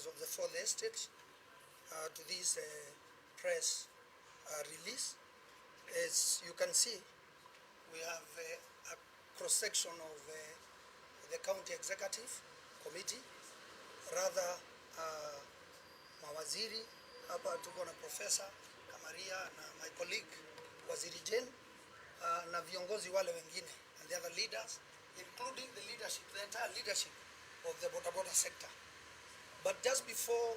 members of the Fourth Estate to this press release. As you can see, we have a cross-section of the County Executive Committee, rather mawaziri, hapa tuko na Professor Kamaria na my colleague Waziri Jane, na viongozi wale wengine and the other leaders, including the leadership, the entire leadership of the BodaBoda sector. But just before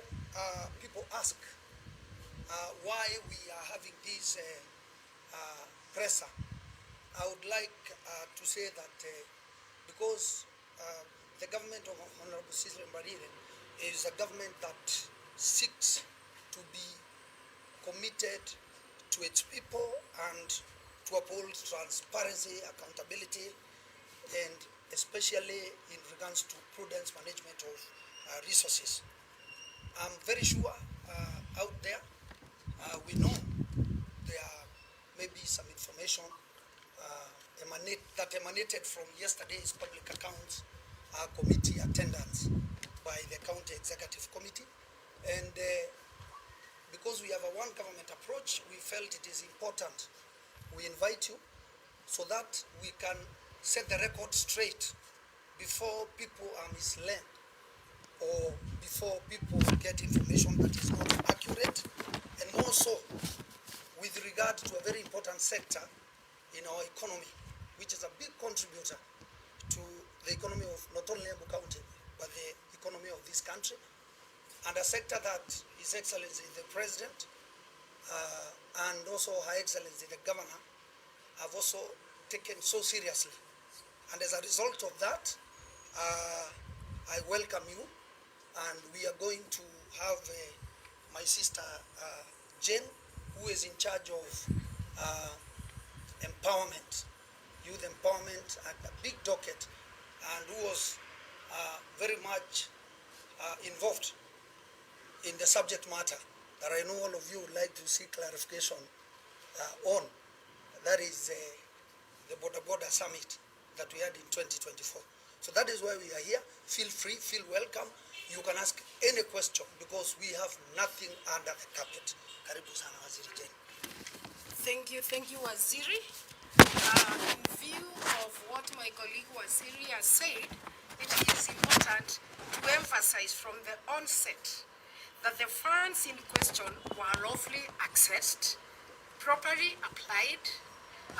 people ask why we are having this presser, I would like to say that because the government of Honorable Cecil Mbarire is a government that seeks to be committed to its people and to uphold transparency, accountability, and especially in regards to prudence management of resources. I'm very sure out there we know there may be some information that emanated from yesterday's public accounts committee attendance by the County Executive Committee, and because we have a one government approach, we felt it is important we invite you so that we can set the record straight before people are misled or before people get information that is not accurate, and more so with regard to a very important sector in our economy, which is a big contributor to the economy of not only Embu County, but the economy of this country, and a sector that His Excellency the President and also Her Excellency the Governor have also taken so seriously. And as a result of that, I welcome you, and we are going to have my sister Jane, who is in charge of empowerment, youth empowerment, and a big docket, and who was very much involved in the subject matter that I know all of you would like to see clarification on. That is the BodaBoda Summit that we had in 2024. So that is why we are here. Feel free, feel welcome. You can ask any question because we have nothing under the carpet. Karibu sana Waziri Jane. Thank you, Waziri. In view of what my colleague Waziri has said, it is important to emphasize from the onset that the funds in question were lawfully accessed, properly applied,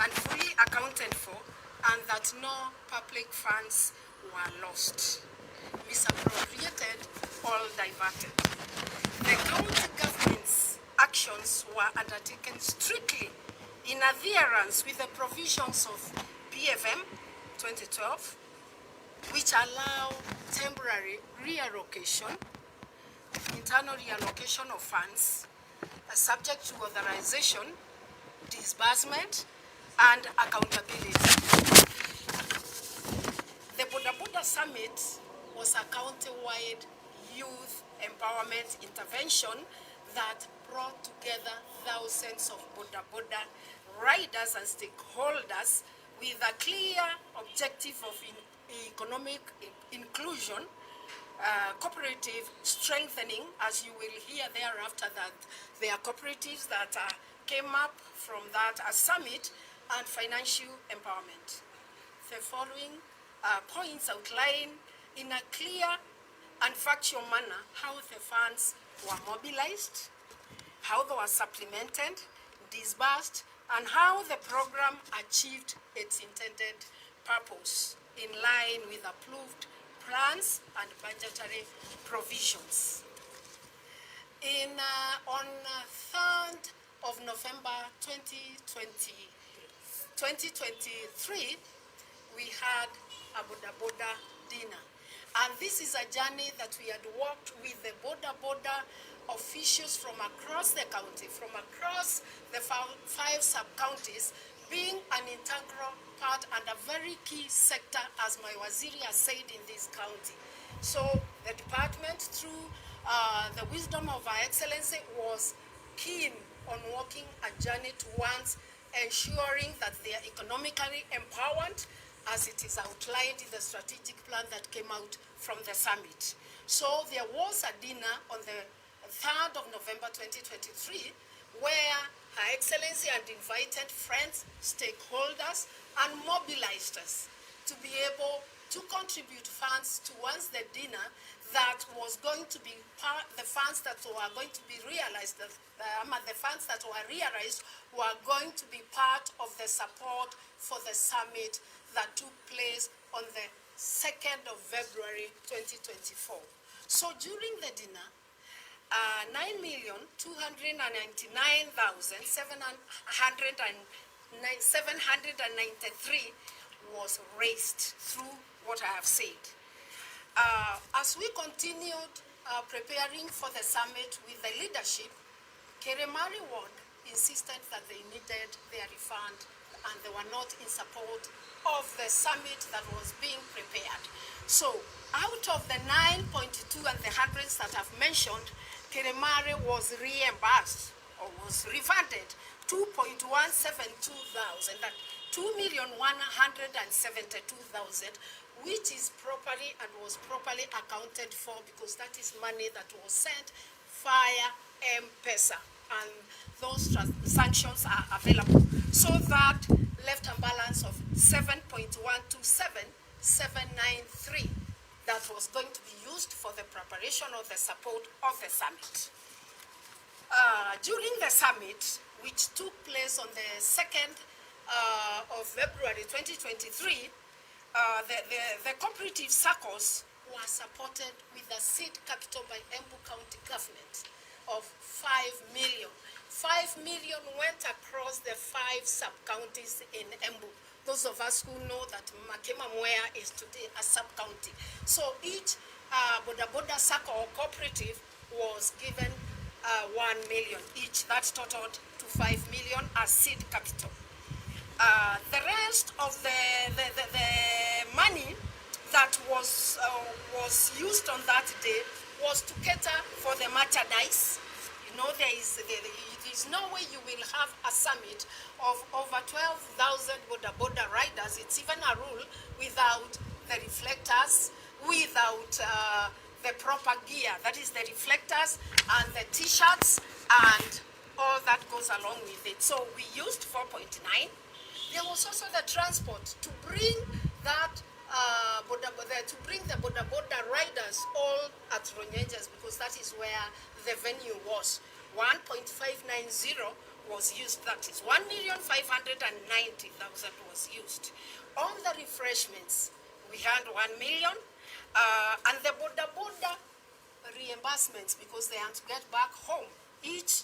and fully accounted for, and that no public funds were lost, misappropriated, or diverted. The county government's actions were undertaken strictly in adherence with the provisions of PFM 2012, which allow temporary reallocation, internal reallocation of funds, subject to authorization, disbursement, and accountability. The BodaBoda Summit was a county-wide youth empowerment intervention that brought together thousands of BodaBoda riders and stakeholders with a clear objective of economic inclusion, cooperative strengthening, as you will hear thereafter that there are cooperatives that came up from that summit, and financial empowerment. The following points outline in a clear and factual manner how the funds were mobilized, how they were supplemented, disbursed, and how the program achieved its intended purpose in line with approved plans and budgetary provisions. On 3rd of November 2023, we had a BodaBoda dinner. And this is a journey that we had walked with the BodaBoda officials from across the county, from across the 5 sub-counties, being an integral part and a very key sector, as my Waziri has said, in this county. So the department, through the wisdom of Her Excellency, was keen on walking a journey towards ensuring that they are economically empowered, as it is outlined in the strategic plan that came out from the summit. So there was a dinner on the 3rd of November 2023 where Her Excellency had invited friends, stakeholders, and mobilized us to be able to contribute funds towards the dinner that was going to be the funds that were going to be realized, the funds that were realized were going to be part of the support for the summit that took place on the 2nd of February 2024. So during the dinner, 9,299,793 was raised through what I have said. As we continued preparing for the summit with the leadership, Keremari Ward insisted that they needed their refund and they were not in support of the summit that was being prepared. So out of the 9.2 and the hundreds that I've mentioned, Keremari was reimbursed or was refunded 2.172 thousand, that 2,172,000, which is properly and was properly accounted for because that is money that was sent via M-Pesa, and those sanctions are available. So that left a balance of 7.127,793 that was going to be used for the preparation of the support of the summit. During the summit, which took place on the 2nd of February 2023, the cooperative circles were supported with a seed capital by Embu County government of 5 million. 5 million went across the 5 sub-counties in Embu. Those of us who know that Makema Mwea is today a sub-county. So each BodaBoda circle or cooperative was given 1 million each. That totaled to 5 million as seed capital. The rest of the money that was used on that day was to cater for the merchandise. You know, there is no way you will have a summit of over 12,000 BodaBoda riders. It's even a rule without the reflectors, without the proper gear, that is the reflectors and the t-shirts and all that goes along with it. So we used 4.9. There was also the transport to bring that to bring the BodaBoda riders all at Ronyenjas, because that is where the venue was. 1.590 was used, that is 1,590,000 was used. On the refreshments, we had 1 million, and the BodaBoda reimbursements, because they had to get back home, each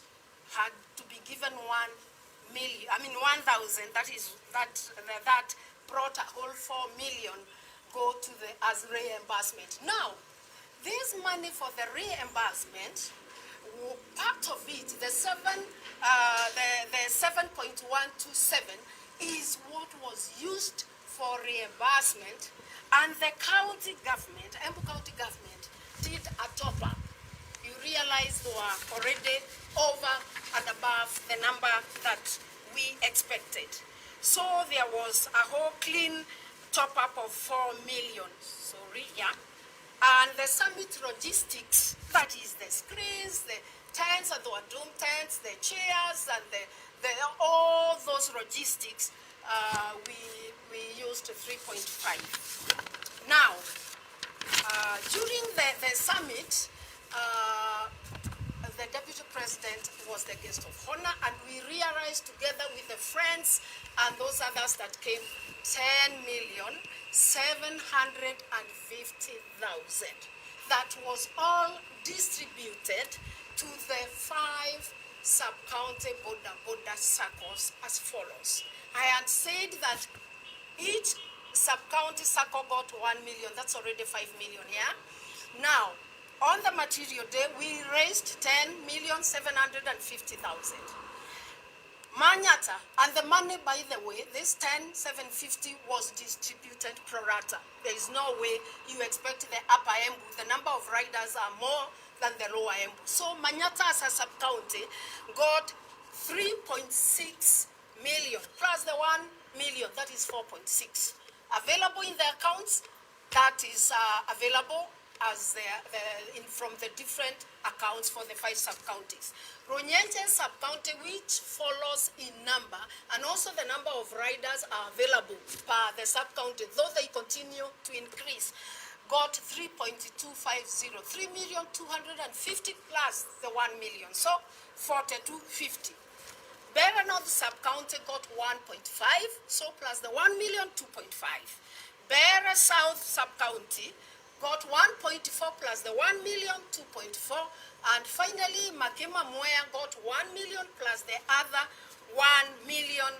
had to be given 1,000, that brought a whole 4 million go to the as reimbursement. Now, this money for the reimbursement, part of it, the 7.127 is what was used for reimbursement, and the county government, Embu County government, did a top-up. You realize they were already over and above the number that we expected. So there was a whole clean top-up of 4 million. Sorry, yeah. And the summit logistics, that is the screens, the tents, and the doom tents, the chairs, and all those logistics, we used 3.5. Now, during the summit, the Deputy President was the guest of honor, and we realized together with the friends and those others that came 10,750,000. That was all distributed to the 5 sub-county BodaBoda circles as follows. I had said that each sub-county circle got 1 million. That's already 5 million, yeah? Now, on the material day, we raised 10,750,000. Manyata, and the money, by the way, this 10,750 was distributed pro rata. There is no way you expect the upper Embu, the number of riders are more than the lower Embu. So Manyata as a sub-county got 3.6 million, plus the 1 million, that is 4.6. Available in the accounts, that is available as from the different accounts for the 5 sub-counties. Ronyenje sub-county, which follows in number, and also the number of riders are available per the sub-county, though they continue to increase, got 3.250, 3,250,000 plus the 1 million, so 4250. Better North sub-county got 1.5, so plus the 1 million, 2.5. Better South sub-county got 1.4 plus the 1 million, 2.4. And finally, Makema Mwea got 1 million plus the other 1 million,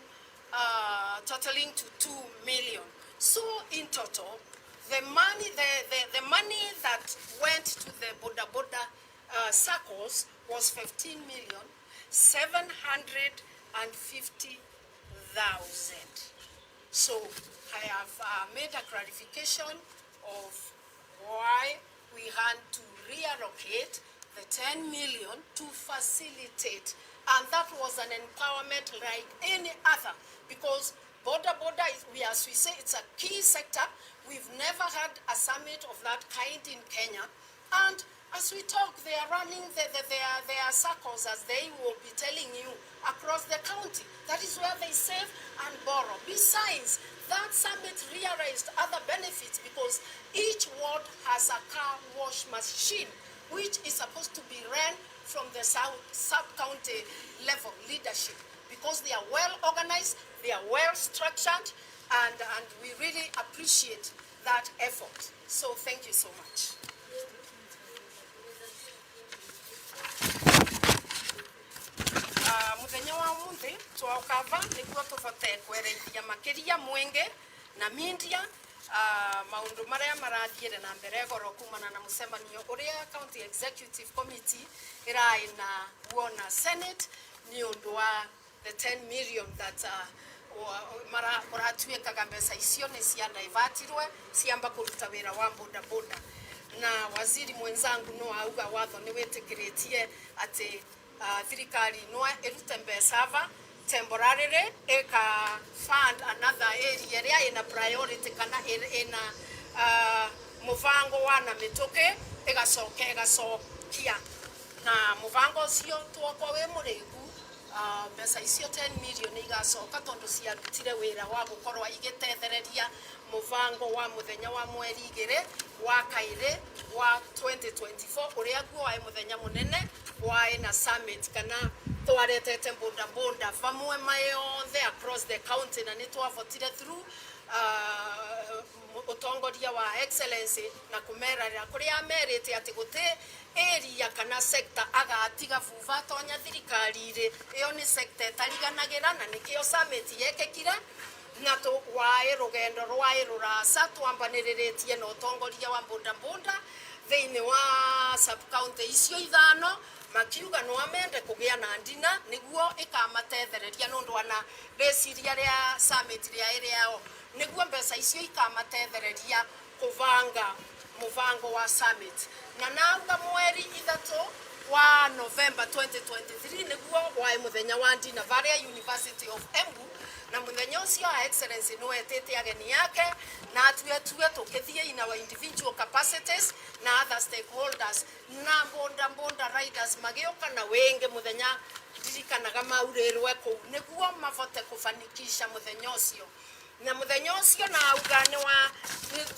totaling to 2 million. So in total, the money that went to the BodaBoda circles was 15,750,000. So I have made a clarification of why we had to reallocate the 10 million to facilitate, and that was an empowerment like any other, because BodaBoda is, as we say, it's a key sector. We've never had a summit of that kind in Kenya, and as we talk, they are running their circles, as they will be telling you, across the county. That is where they save and borrow. Besides, that summit realized other benefits, because each ward has a car wash machine, which is supposed to be run from the sub-county level leadership, because they are well organized, they are well structured, and we really appreciate that effort. So thank you so much. Muthenya wa muthi twakava niguo tuvote kwereithia makiria mwenge na media maundu maria marathiire na mbere goro kumana na mucemanio uria county executive committee irai na wona senate ni undu wa the 10 million that maratuikaga mbeca icio ni cia divertirwe ciamba kuruta wira wa BodaBoda, na waziri mwenzangu no auga watho ni witikiretie ati thirikari no irute mbeca temporarily eka fund another area ria ina priority kana ina muvango wana mituke igacokia na muvango ucio twakwa we murigu mbeca icio 10 million igacoka tondu ciarutire wira wa gukorwa igitethereria muvango wa muthenya wa mweri 2 wa kaire wa 2024 uria guo wa muthenya munene wa ina summit kana twaretete BodaBoda vamwe mayothe across the county, na nitwavotire through utongoria wa excellency na kumerera kuria merite ati guti area kana sector agatiga vuva tonya thirikari ri iyo ni sector tariganagira, na nikio summit yekekira na to wae rugendo rwae rurasa twambaniriretie na utongoria wa BodaBoda thiini wa sub county icio ithano, makiuga no amende kugia na ndina niguo ikamatethereria nundu ana reciria ria summit ria iriao niguo mbeca icio ikamatethereria kuvanga muvango wa summit. Na nauga mweri 3 wa November 2023 niguo wa muthenya wa ndina varia University of Embu, na muthenya ucio excellency no etete ageni yake na atue tukithie in our individual capacities na other stakeholders na BodaBoda riders magioka na wenge muthenya ndirikanaga maurirwe ku niguo mavote kufanikisha muthenya ucio. Na muthenya ucio na ugane wa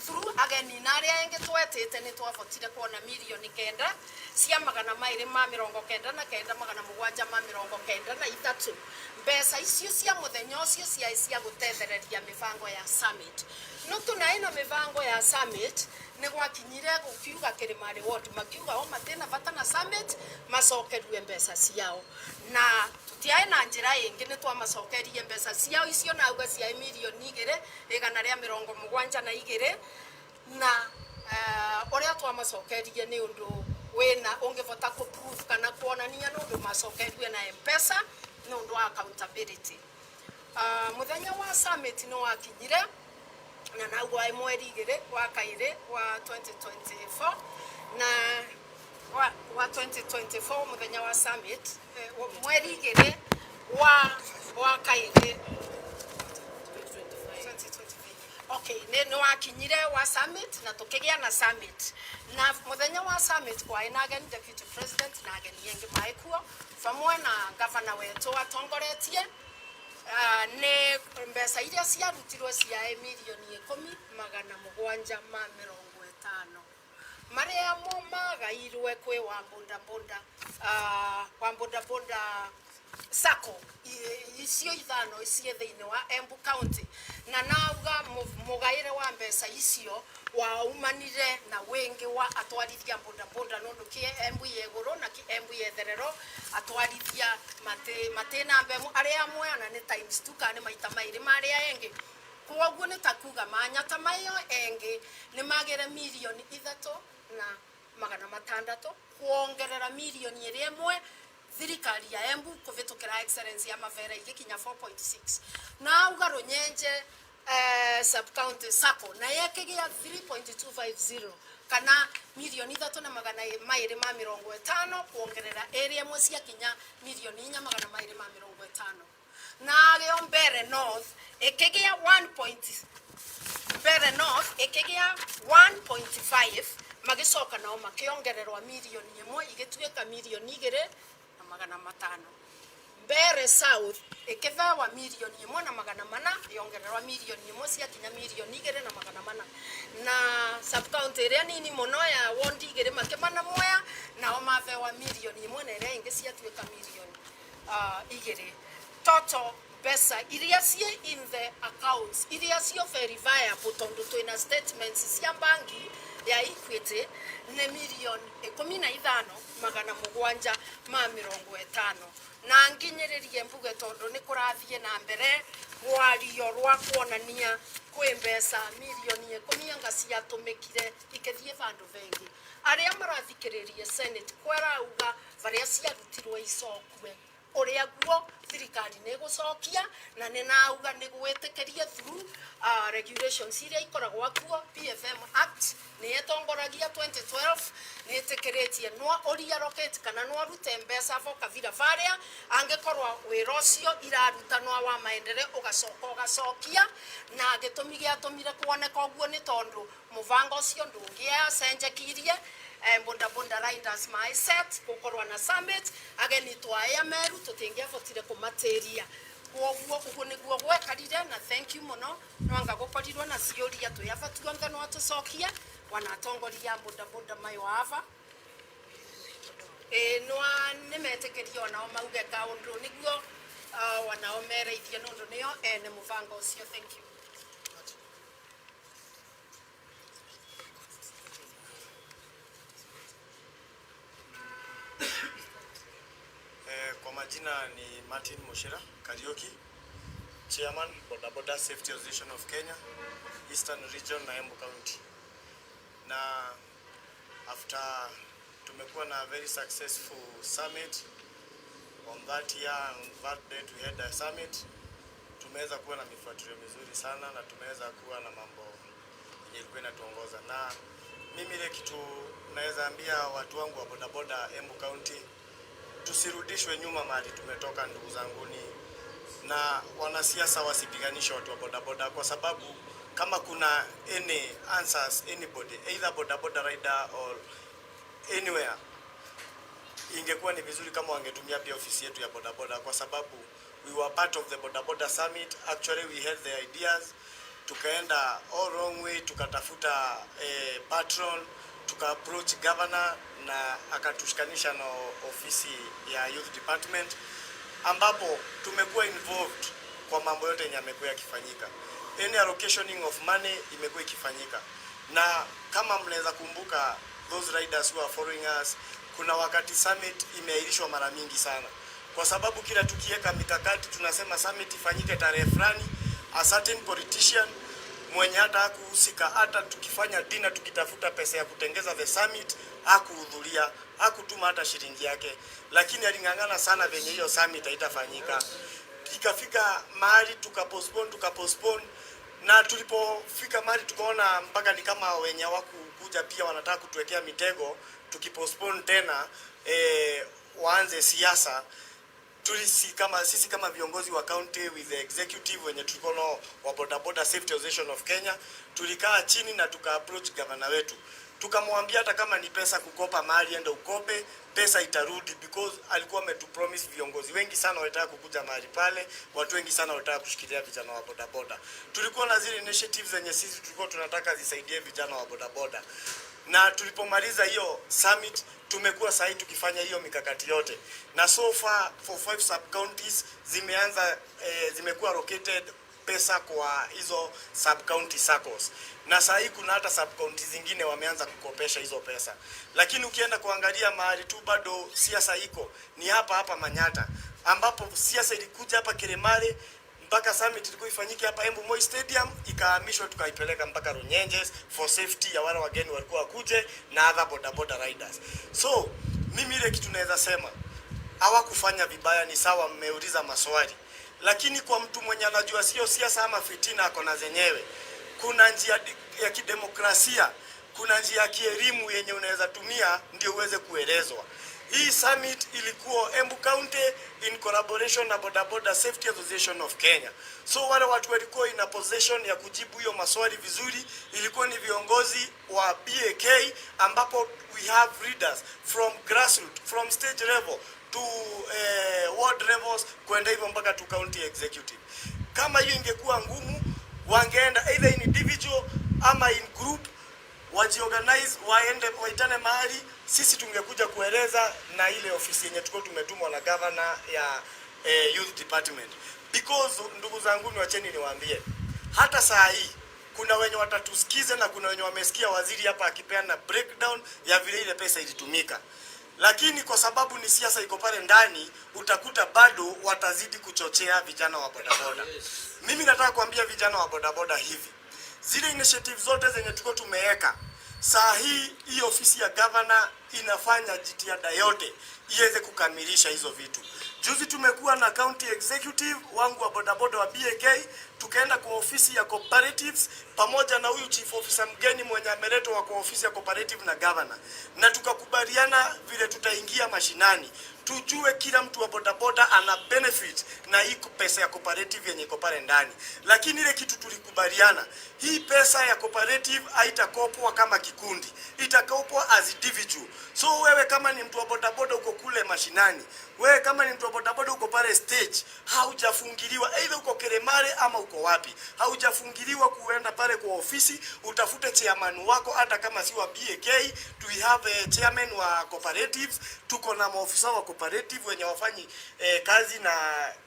through ageni na aria engi twetete ni twavotire kuona milioni 9 cia 299,793 mbeca icio cia muthenya ucio cia gutethereria mivango ya summit. No tunaina mivango ya summit ni gwakinyire gukiuga Kirimari ward makiuga o matena vatana summit macokerwe mbeca ciao, na tutiaina njira ingi ni twamacokerie mbeca ciao icio na uga cia milioni 272 na uria twamacokerie ni undu wena ungivota ku prove kana kuonania ni undu macokerie na M-Pesa ni undu wa accountability. Muthenya wa summit no wakinyire na naugwa mweri 2 wa kaire wa 2024 na wa 2024 muthenya wa summit mweri 2 wa kaire Okay, neno wakinyire wa summit na tukigia na summit. Na muthenya wa summit kwa inagen deputy president na ageni yengi maikuo famwe na governor wetu atongoretie ne mbesa iria ciarutirwo cia milioni 10,750 maria mo magairwe kwe wa BodaBoda sako icio ithano icie thiini wa Embu County na nauga mugaire wa mbesa icio wa umanire na wengi wa atwarithia BodaBoda nundu ki Embu yeguru na ki Embu yetherero atwarithia matena mbemu aria amwe ana ni times 2 kana maita mairi maria engi kwoguo ni takuga manyata mayo engi ni magere milioni 3,600 kuongerera milioni 1 thirikari ya Embu kuvitukira excellence ya mavera igikinya 4.6 na ugaro nyenje sub county sako na yekigia 3.250 kana milioni 3,250 kuongerera area imwe cia kinya milioni 4,250 na agio mbere north ekigia 1.5 magicoka nao makiongererwa milioni 1 igituika milioni 2,500 mbere south ikithawa milioni 1,400 yongererwa milioni 1 cia kinya milioni 2,400 na sub county ria nini muno ya wondi 2,000 moya nao mavewa milioni 1 na ria ingi cia tuika milioni 2 total pesa iria cie in the accounts iria cio verifiable tondu twina statements cia banki ya Equity ne milioni 15,750 na nginyiririe mbuge tondu ni kurathie na mbere wario rwa kuonania kwi mbesa milioni 10 anga ciatumikire ikithie vandu vengi aria marathikiririe Senate kwerauga varia ciarutirwo icokwe uria guo thirikari ne gucokia na ni nauga ni gwetikiria through regulations iria ikoragwo akuo PFM Act ni etongoragia 2012 ni etikiritie no oria rocket kana no rute mbesa voka vira varia angekorwa wirocio iraruta no wa maendeleo ugacokia na agitumigia atumire kuoneka oguo ni tondu muvango cio ndungia senjekirie BodaBoda riders my set gukorwa na summit ageni twaya meru tutingia fotire kumatiria kwoguo ugu niguo gwekarire na thank you muno nwanga gukorirwo na ciuria tuyavatu anga no atucokia wanatongoria BodaBoda mayo ava no nimetekerio nao mauge kaundu niguo wanao mereithie nundu nio ene muvango ucio thank you. Kwa majina ni Martin Mushira Karioki, Chairman BodaBoda Safety Association of Kenya, Eastern Region na Embu County. Na after tumekuwa na very successful summit on that year, on that day we had a summit, tumeweza kuwa na mifuatirio mizuri sana na tumeweza kuwa na mambo yenye ilikuwa inatuongoza. Na mimi ile kitu naweza ambia watu wangu wa BodaBoda Embu County, tusirudishwe nyuma mahali tumetoka ndugu zanguni, na wanasiasa wasipiganishe watu wa BodaBoda, kwa sababu kama kuna any answers anybody either BodaBoda rider or anywhere, ingekuwa ni vizuri kama wangetumia pia ofisi yetu ya BodaBoda, kwa sababu we were part of the BodaBoda summit. Actually we had the ideas, tukaenda all wrong way, tukatafuta patron, tuka approach governor na akatushikanisha na ofisi ya youth department, ambapo tumekuwa involved kwa mambo yote yenye yamekuwa yakifanyika. Any allocationing of money imekuwa ikifanyika, na kama mnaweza kumbuka those riders who are following us, kuna wakati summit imeahirishwa mara mingi sana, kwa sababu kila tukiweka mikakati tunasema summit ifanyike tarehe fulani, a certain politician mwenye hata hakuhusika, hata tukifanya dinner tukitafuta pesa ya kutengeza the summit hakuhudhuria, hakutuma hata shilingi yake, lakini alingangana sana venye hiyo summit haitafanyika. Ikafika mahali tukapostpone, na tulipofika mahali tukaona mpaka ni kama wenye hawakukuja pia wanataka kutuwekea mitego, tukipostpone tena waanze siasa. sisi kama viongozi wa county with the executive wenye tulikuwa nao wa BodaBoda Safety Association of Kenya, tulikaa chini na tuka approach governor wetu, tukamwambia hata kama ni pesa kukopa mahali, enda ukope, pesa itarudi, because alikuwa ametupromise viongozi wengi sana wanataka kukuja mahali pale, watu wengi sana wanataka kushikilia vijana wa bodaboda. Tulikuwa na zile initiatives zenye sisi tulikuwa tunataka zisaidie vijana wa bodaboda, na tulipomaliza hiyo summit tumekuwa sasa tukifanya hiyo mikakati yote, na so far for 5 sub counties zimekuwa allocated pesa kwa hizo sub county circles, na sasa hii kuna hata sub county zingine wameanza kukopesha hizo pesa. Lakini ukienda kuangalia mahali tu bado siasa iko ni hapa Manyata, ambapo siasa ilikuja hapa Kiremare mpaka summit ilikuwa ifanyike hapa Embu Moi Stadium, ikahamishwa tukaipeleka mpaka Runyenjes for safety ya wale wageni walikuwa wakuje na other bodaboda riders. So mimi ile kitu naweza sema, hawakufanya vibaya, ni sawa, mmeuliza maswali, lakini kwa mtu mwenye anajua sio siasa ama fitina ako na zenyewe, kuna njia ya kidemokrasia, kuna njia ya kielimu yenye unaweza tumia ndio uweze kuelezwa. Hii summit ilikuwa Embu County in collaboration na BodaBoda Safety Association of Kenya. So wale watu walikuwa in a position ya kujibu hiyo maswali vizuri ilikuwa ni viongozi wa BAK, ambapo we have leaders from grassroots, from stage level to ward levels, kwenda hivyo mpaka to county executive. Kama hiyo ingekuwa ngumu, wangeenda either in individual ama in group, wajiorganize, waitane mahali, sisi tungekuja kueleza na ile ofisi yenye tuko tumetumwa na governor ya youth department. Because ndugu zangu, niwacheni niwaambie, hata saa hii kuna wenye watatusikiza na kuna wenye wamesikia waziri hapa akipeana breakdown ya vile ile pesa ilitumika, lakini kwa sababu ni siasa iko pale ndani, utakuta bado watazidi kuchochea vijana wa bodaboda. Mimi nataka kuambia vijana wa bodaboda hivi, zile initiative zote zenye tuko tumeweka, saa hii ofisi ya governor inafanya jitihada yote iweze kukamilisha hizo vitu. Juzi tumekuwa na county executive wangu wa bodaboda wa BAK, tukaenda kwa ofisi ya cooperatives pamoja na huyu chief officer mgeni mwenye ameletwa kwa ofisi ya cooperative na governor, na tukakubaliana vile tutaingia mashinani, tujue kila mtu wa bodaboda ana benefit na hii pesa ya cooperative yenye iko pale ndani. Lakini ile kitu tulikubaliana, hii pesa ya cooperative haitakopwa kama kikundi, itakopwa as individual. So wewe kama ni mtu wa bodaboda uko kule mashinani, wewe kama ni mtu wa bodaboda uko pale stage, haujafungiliwa either uko Kiremare ama uko wapi, haujafungiliwa kuenda pale kwa ofisi utafute chairman wako, hata kama si wa BAK. We have a chairman wa cooperatives, tuko na maofisa wa cooperative wenye wafanyi kazi na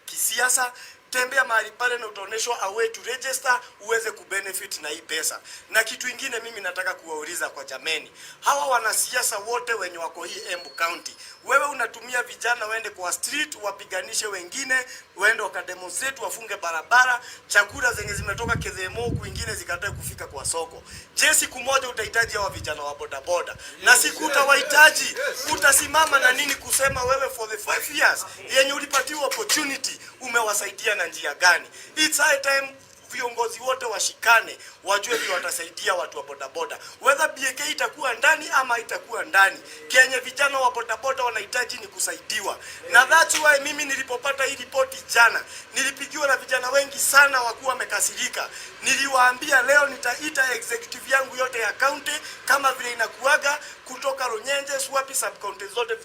kisiasa. Tembea mahali pale na utaoneshwa a way to register uweze kubenefit na hii pesa. Na kitu kingine mimi nataka kuwauliza kwa jameni, hawa wanasiasa wote wenye wako hii Embu County, wewe unatumia vijana waende kwa street wapiganishe wengine, waende wakademonstrate, wafunge barabara, chakula zenye zimetoka Kezemo kuingine zikatae kufika kwa soko. Je, siku moja utahitaji hawa vijana wa bodaboda? Na siku utawahitaji, utasimama na nini kusema wewe for the 5 years yenye ulipatiwa opportunity umewasaidia na njia gani? It's high time viongozi wote washikane, wajue vile watasaidia watu wa bodaboda, whether BAK itakuwa ndani ama itakuwa ndani. Kenye vijana wa bodaboda wanahitaji ni kusaidiwa, na that's why mimi nilipopata hii ripoti jana, nilipigiwa na vijana wengi sana wakuwa wamekasirika. Niliwaambia leo nitaita executive yangu yote ya county kama vile inakuaga kutoka Runyenjes, wapi sub county zote,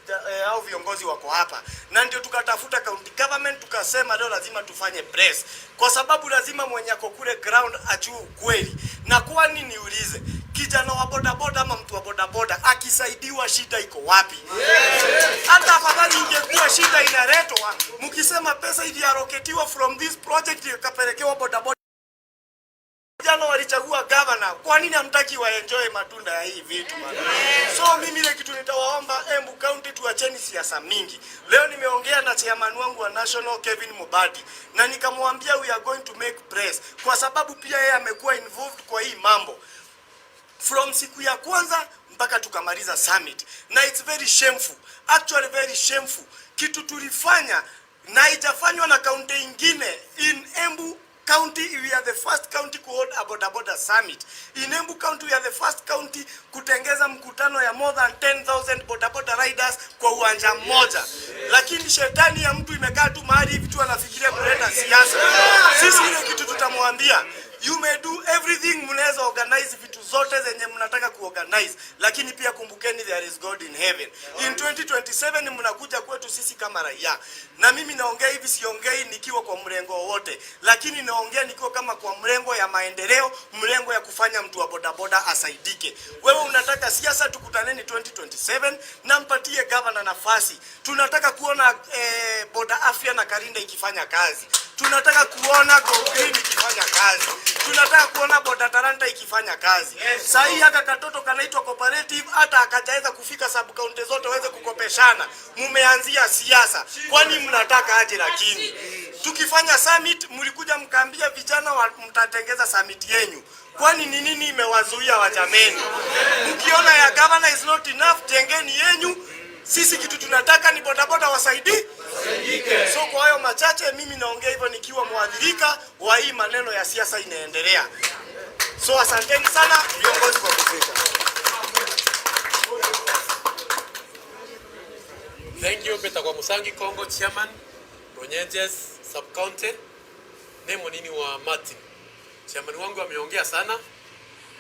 au viongozi wako hapa, na ndio tukatafuta county government, tukasema leo lazima tufanye press, kwa sababu lazima mwenye ako kule ground ajue kweli. Na kwani niulize, kijana wa bodaboda ama mtu wa bodaboda akisaidiwa shida iko wapi? Hata afadhali ingekuwa shida inaletwa, mkisema pesa iliallocatiwa from this project ikapelekewa bodaboda. Vijana walichagua governor, kwa nini hamtaki waenjoy matunda ya hii vitu bana? So mimi ile kitu nitawaomba Embu County, tuacheni siasa mingi. Leo nimeongea na chairman wangu wa national Kevin Mubadi, na nikamwambia we are going to make press, kwa sababu pia yeye amekuwa involved kwa hii mambo from siku ya kwanza mpaka tukamaliza summit, na it's very shameful, actually very shameful kitu tulifanya na haijafanywa na county ingine. In Embu County, we are the first county to hold a BodaBoda summit. In Embu County, we are the first county kutengeza mkutano ya more than 10,000 BodaBoda riders kwa uwanja mmoja. lakini shetani ya mtu imekaa tu mahali hivi tu anafikiria kuleta siasa. Sisi ile kitu tutamwambia, you may do everything, mnaweza organize vitu zote zenye mnataka kuorganize, lakini pia kumbukeni there is God in heaven. In 2027 mnakuja kwetu sisi kama raia, na mimi naongea hivi, siongei nikiwa kwa mrengo wote, lakini naongea nikiwa kama kwa mrengo ya maendeleo, mrengo ya kufanya mtu wa bodaboda asaidike. Wewe unataka siasa, tukutaneni 2027 na mpatie governor nafasi. Tunataka kuona boda afya na Karinda ikifanya kazi. Tunataka kuona Go Green ikifanya kazi. Tunataka kuona boda Talanta ikifanya kazi. Sasa hii haka katoto kanaitwa cooperative, hata akajaweza kufika sub county zote waweze kukopeshana. Mumeanzia siasa. Kwani mnataka aje? Lakini tukifanya summit mlikuja mkaambia vijana mtatengeza summit yenu. Kwani ni nini imewazuia wajameni? Mkiona ya governor is not enough, tengeni yenu. Sisi kitu tunataka ni bodaboda wasaidike. So kwa hayo machache mimi naongea hivyo nikiwa mwadhirika wa hii maneno ya siasa inaendelea. So asanteni sana viongozi kwa kufika. Thank you Peter kwa Musangi Kongo Chairman Ronyenjes Sub County. Nemo nini wa Martin. Chairman wangu ameongea sana.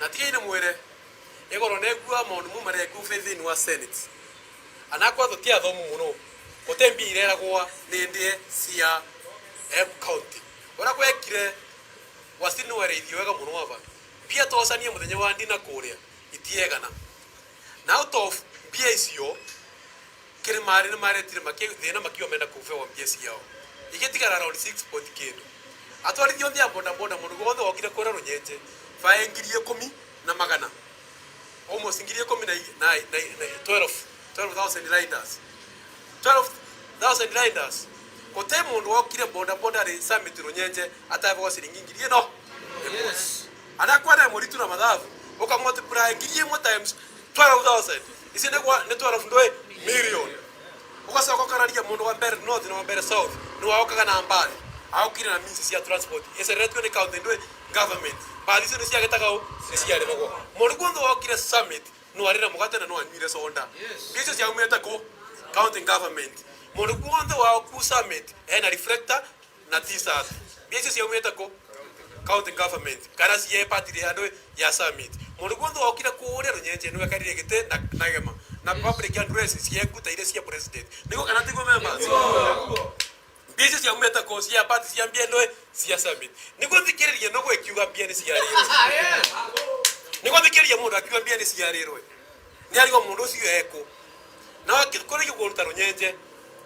Na tige ina mwere. Ego ronegwa maundu mumare ku faith wa Senate. Anakwa totia thomu muno. Kotembi irera kwa nende cia Embu County. Ora kwekire wasini were ithio wega muno aba. Pia tosanie muthenya wa ndina kuria itiegana. Na out of BSO kire mari na mari tire makithina makiwa menda kufe wa BSO yao. Igetigara around 6 point kendo. Atwari thio ndia boda boda muno gothe okire kora runyenje. Fa ngiriye 10 na magana. Almost ngiriye 10 na 12,000 riders. 12,000 riders. Kote mundu okire boda boda re summit runyenje atava siringi ngiriye no. Yes. Anakwa na muritu na madhavu. Oka multiply ngiriye mo times 12,000. Isinde kwa ne 12 million. Ukasa kwa kararia mundu wa mbere north na wa mbere south. Ni waokaga na mbali. Aukire na means cia transport. Ese retu ni county ndwe government. Bali sio cia getaka cia re bako. Mundu kondo okire summit no arira mugate na no anwire sonda. Bicho cia umeta ko county government. Mundu kondo wa ku summit ena reflector na t-shirt. Bicho cia umeta ko county government. Kana cie party ando ya summit. Mundu kondo okire ku ore runyenje no akarire gite na gema. Na public address cie kutaire cia president. Niko kana tigo members. Bicho cia umeta ko cia party cia mbiendo cia summit. Niko thikiririe no gwekiuga mbieni cia rero. Niko thikiririe mundu akiuga mbieni cia rero. Ni arigo mundu ucio eko. Na wakikore kuruta runyenje.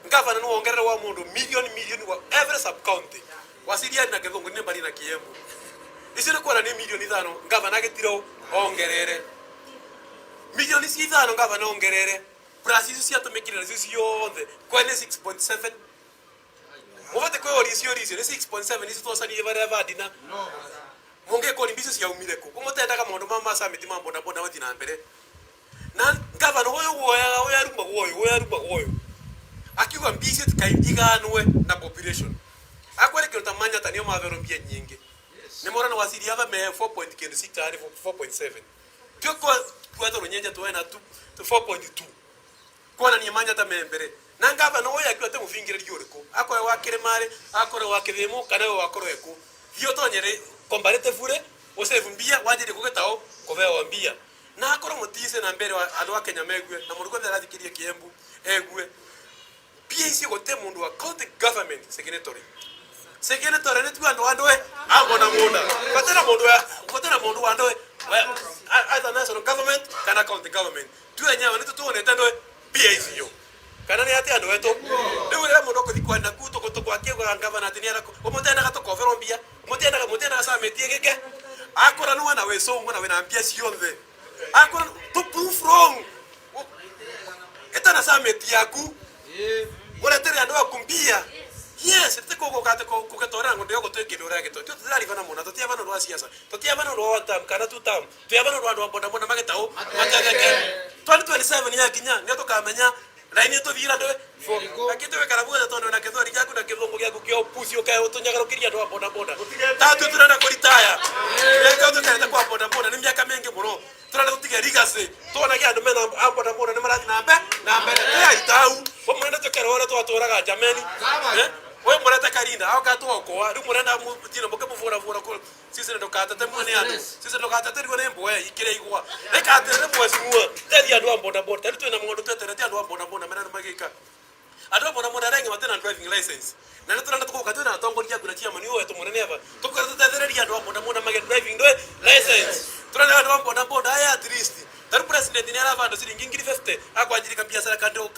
Ngavana no ongerera wa mundu million wa every sub county. Wasiria na Githungu ni mbali na Kiembu. Isire kwa ni million 5 ngavana agitiro ongerere. Million 5 ngavana ongerere. Plus icio cia tumikire icio yothe kwa ni 6.7. Mwote kwa orisio ni 6.7 icio tosani evereva dina. No. Munge ko nimbicio cia umire ko. Kumutenda mundu mama summit mambo na boda wathi na mbere. Na ngavana oya rumba goyo. Akiwa mbicio tikaiganwe na population. Akwere kirota manya tanio mavero mbia nyingi. Ni mora na wasiri ava me 4.6 hadi 4.7. Tio kwa runyenje tuena 4.2. Kwa ni manya ta membere. Na ngavana oya akiwa te muvingire riuriko. Akore wakire mare, akore wakithimo kana wakore eko. Thio tonyere comparative fure osevu mbia wajire kugetao kovea mbia. Na akoro mutise na mbere andu wa Kenya megwe na mundu gothe rathikirie Kiembu egwe. PAC gote mundu wa county government secretary ni tu andu ambo na muda. Patana mundu wa ndoe either national government kana county government. Tu enyewe ni tuone tendo PAC yo. Kana ni ati andu eto. Ndio ile mundu kuthikwa na kuto kwa kiego governor ati ni ara omutenda gatokofero mbia. Mutenda sametie geke. Akora no na we so ngona we na mbia cionthe. Akora to prove wrong. Etana sameti yaku. Ora tere ando akumbia. Yes, tete ko katora ngo ndio gotwe kidora geto. Tu tsari bana mona to tia bana ro siasa. To tia bana ro watam kana tu tam. Tu ya bana ro ando bonda bonda magetao. Matageke. 2027 ya kinya ndio to kamenya. Laini to vira ndo. Akito we karabuga to ndo na kethori yaku na kithongo yaku kio pusi okae utonyaga rukiria ndo bonda bonda. Tatu turana ko retire. Eka to kana kwa bonda bonda ni miaka mengi muno. Turana kutiga rigase. Tona kia ndo mena bonda bonda ni marathi na mbere. Ya itau. Bomwenda to kero wala to atoraga jameni we murata karinda au katwa kwa ri murenda mutino boke muvura ko sisi ndo kata temone ando sisi ndo kata teri gone mboe ikire igwa ne kata ne mboe simua teri ando boda boda teri twena mondo tetere ando boda boda mena magika ando boda boda rengi matena driving license na ndo tanda tuko katuna tongoria kuna chairman yo eto monene aba to kata tetere ando boda boda mage driving ndo license tuna ando boda boda ya at least taru president ni ala vando siringi ngiri 50 akwanjirika biashara kando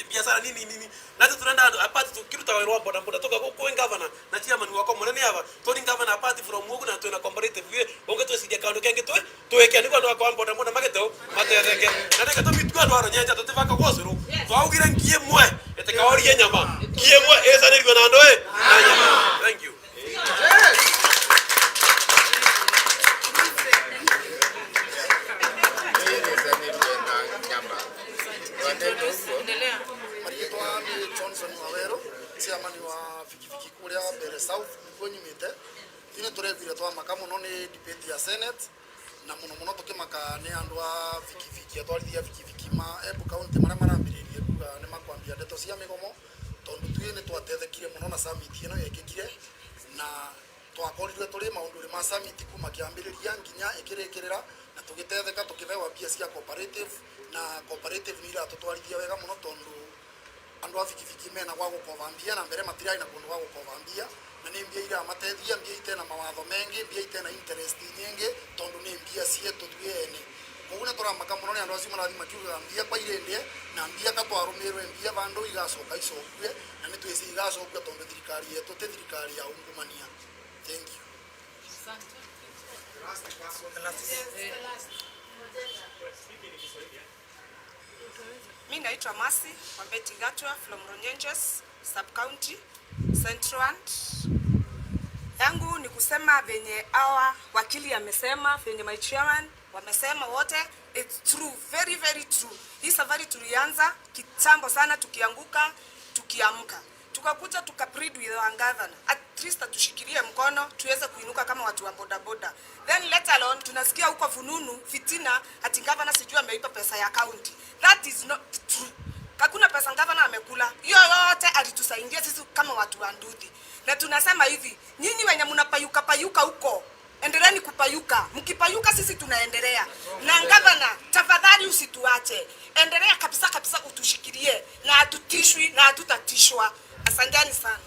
biashara nini na tunaenda apart kitu tawerwa boda boda toka ko governor na chairman wako monene aba to ni governor apart from mugu na tuna comparative we onge to sidia kando kenge to weke ni kwando kwa boda boda mageto matereke na ndeka to mitwa ndo aronyeja to tivaka kozuru to augira ngie mwe ete kawari yenyama ngie mwe eza ni gona ndo na nyama. Thank you. Chairman wa fikifiki kuria Mbere South konyimite ine turegwire twa makamu no ni debate ya Senate na muno tukimaka ni andu a fikifiki atwarithia fikifiki ma Embu County mara marambiririe kuga ni makwambia ndeto cia migomo tondu tuine twatethekire muno na summit ino yekikire na twakorirwe tuli maundu ma summit kuma kiambiriria nginya ikirikirira na tugitetheka tukithewa bia cia cooperative na cooperative ni ira tutwarithia wega muno tondu andu a fikifiki mena gwa gukovambia na mbere matirai na kundu gwa gukovambia na ni mbia ira matethia mbia itena mawatho mengi mbia itena interest nyingi tondu ni mbia cietu tuene mugune turamaka muno ni andu acio marathi makiuga mbia kwa irende na mbia katwarumirwe mbia vandu igacoka icokue na ni twisi igacokua tondu thirikari yetu te thirikari ya ungumania. Thank you. Mimi naitwa Masi Wambeti Gatwa from Runyenjes sub county Central. Yangu ni kusema venye hawa wakili amesema, venye my chairman wamesema wote, it's true, very very true. Hii safari tulianza kitambo sana, tukianguka tukiamka, tukakuja tukaplead with our governor at least atushikilie mkono tuweze kuinuka kama watu wa boda boda. Then let alone tunasikia huko fununu fitina ati governor sijui ameipa pesa ya county. That is not true. Hakuna pesa governor amekula. Hiyo yote alitusaidia sisi kama watu wa Ndudhi. Na tunasema hivi, nyinyi wenye mnapayuka huko, endeleeni kupayuka. Mkipayuka sisi tunaendelea. Na governor, tafadhali usituache. Endelea kabisa utushikilie na hatutishwi na hatutatishwa. Asanteni sana.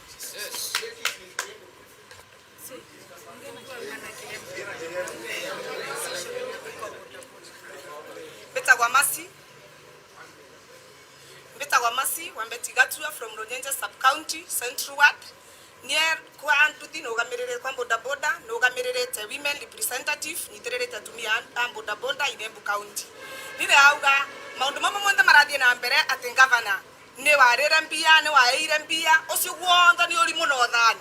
Mbeta Wamasi Wambeti Gatwa from Runyenjes sub county Central Ward near kwa Ndudhi no gamerere kwa boda boda no gamerere te women representative niterere tatumia boda boda in Embu County. Nile auga maundu mama mwenda marathie na mbere ati governor ne warere mbia ne waire mbia ucio guothe ni uri muno thani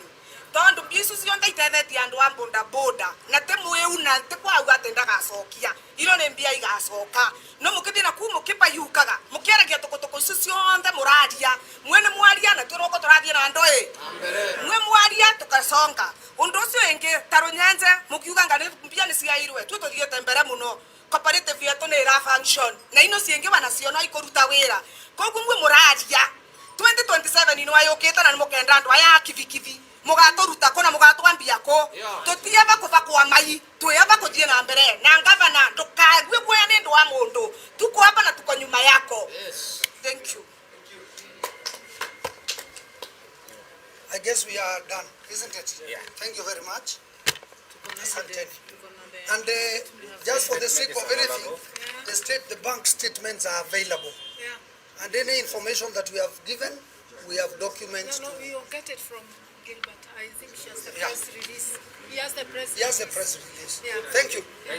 tondu bisu cionthe itethetie andu a boda boda na te mwiuna te kwau ati ndagacokia iro ne mbia igacoka no mukithie na ku mukipayukaga mukiaragia tukutuku icio cionthe muraria mwene mwaria na turoko turathie na ndoi mwe mwaria tukasonga undu ucio ingi tarunyenje mukiuga ngani mbia ni ciairwe tu tuthiete mbere muno cooperative yetu ni ra function na ino ciengi wanacio no ikuruta wira koguo mwe muraria 2027 ino ayukite na mukenda andu aya kivikivi mugaturuta kona mugatwambia ko tutiaba kuva kwa mai tuyaba kuthie na mbere na governor ndukagwe kwa ni ndu wa mundu tuko hapa na tuko nyuma yako. Thank you. I guess we are done, isn't it? Yeah. Thank you very much. And just for the sake of anything, the bank statements are available. Yeah. And any information that we have given, we have documents. No, we will get it from Gilbert. I think she has the press release. He has the press release. Yeah. Thank you. Yeah.